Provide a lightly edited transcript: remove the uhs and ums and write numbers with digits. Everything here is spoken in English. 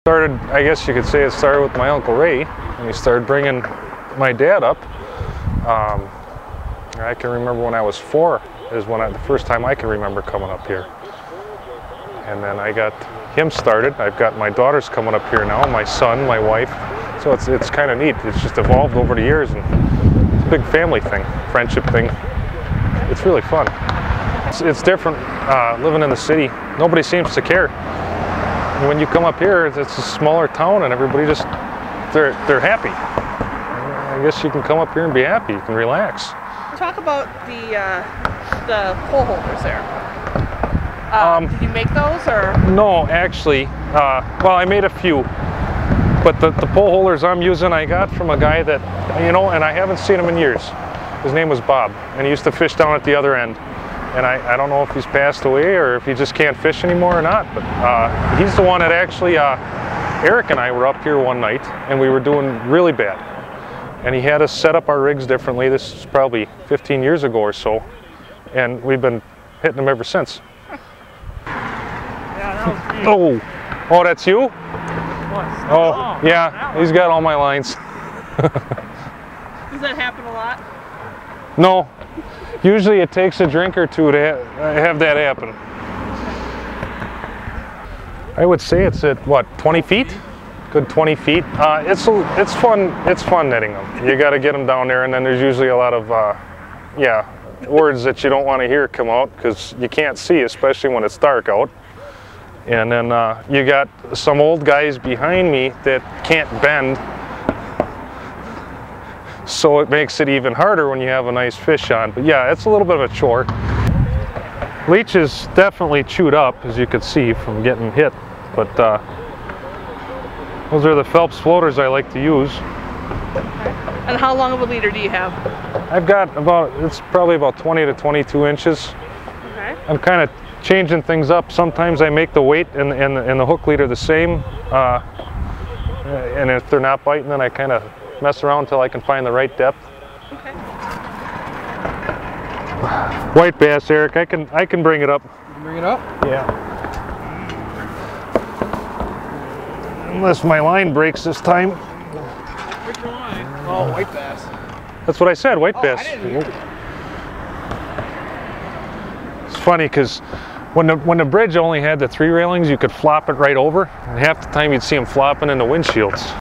I guess you could say it started with my Uncle Ray, and he started bringing my dad up. I can remember when I was 4 is the first time I can remember coming up here. And then I got him started. I've got my daughters coming up here now, my son, my wife. So it's kind of neat. It's just evolved over the years, and it's a big family thing, friendship thing. It's really fun. It's different living in the city. Nobody seems to care. And when you come up here, it's a smaller town, and everybody just they're happy. I guess you can come up here and be happy. You can relax. Talk about the pole holders there. Did you make those, or? No, actually. Well, I made a few, but the pole holders I'm using, I got from a guy that, and I haven't seen him in years. His name was Bob, and he used to fish down at the other end. And I don't know if he's passed away or if he just can't fish anymore or not, but he's the one that actually, Eric and I were up here one night, and we were doing really bad. And he had us set up our rigs differently. This is probably 15 years ago or so, and we've been hitting them ever since. Yeah, that was Oh, that's you? what? Oh, yeah, he's got all my lines. Does that happen a lot? No, usually it takes a drink or two to have that happen. I would say it's at what, 20 feet? Good 20 feet. It's fun. It's fun netting them. You got to get them down there, and then there's usually a lot of words that you don't want to hear come out because you can't see, especially when it's dark out. And then you got some old guys behind me that can't bend, so it makes it even harder when you have a nice fish on. But yeah, it's a little bit of a chore. Leech is definitely chewed up, as you could see from getting hit, but those are the Phelps floaters I like to use. Okay. And how long of a leader do you have? I've got it's probably about 20 to 22 inches. Okay. I'm kind of changing things up. Sometimes I make the weight and the hook leader the same, and if they're not biting, then I kind of mess around until I can find the right depth. Okay. White bass, Eric. I can bring it up. You can bring it up? Yeah. Unless my line breaks this time. Where's your line? Oh, white bass. That's what I said, white bass. I didn't hear it. It's funny because when the bridge only had the 3 railings, you could flop it right over, and half the time you'd see them flopping in the windshields.